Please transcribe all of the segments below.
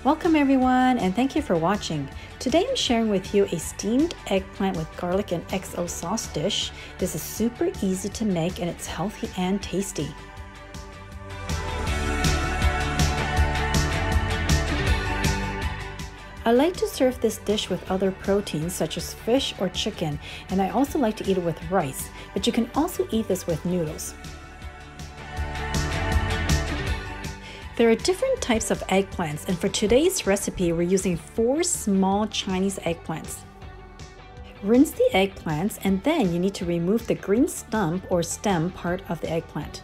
Welcome everyone, and thank you for watching. Today I'm sharing with you a steamed eggplant with garlic and XO sauce dish. This is super easy to make and it's healthy and tasty. I like to serve this dish with other proteins such as fish or chicken, and I also like to eat it with rice, but you can also eat this with noodles. There are different types of eggplants, and for today's recipe we're using 4 small Chinese eggplants. Rinse the eggplants and then you need to remove the green stump or stem part of the eggplant.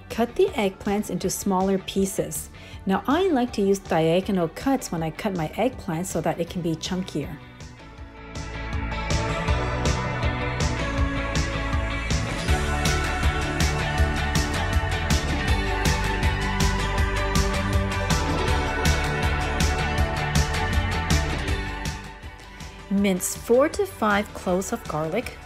Cut the eggplants into smaller pieces. Now I like to use diagonal cuts when I cut my eggplant so that it can be chunkier. Mince 4 to 5 cloves of garlic.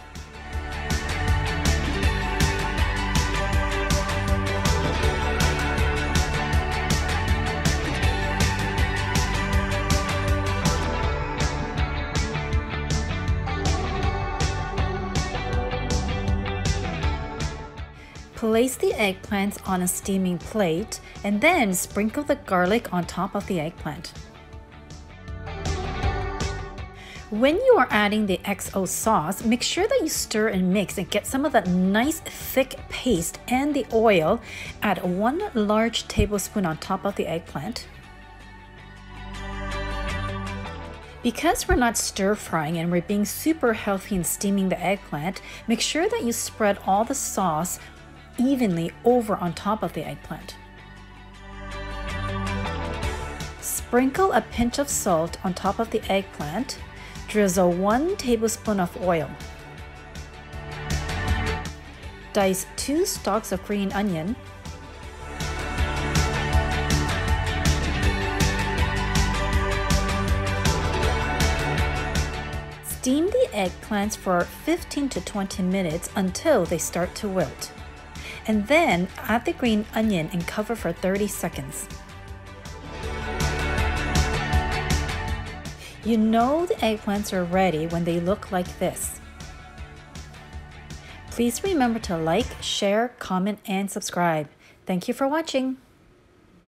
Place the eggplants on a steaming plate and then sprinkle the garlic on top of the eggplant. When you are adding the XO sauce, make sure that you stir and mix and get some of that nice thick paste and the oil. Add 1 large tablespoon on top of the eggplant. Because we're not stir frying and we're being super healthy and steaming the eggplant, make sure that you spread all the sauce evenly over on top of the eggplant. Sprinkle a pinch of salt on top of the eggplant. Drizzle 1 tablespoon of oil. Dice 2 stalks of green onion. Steam the eggplants for 15 to 20 minutes until they start to wilt. And then add the green onion and cover for 30 seconds. You know the eggplants are ready when they look like this. Please remember to like, share, comment, and subscribe. Thank you for watching.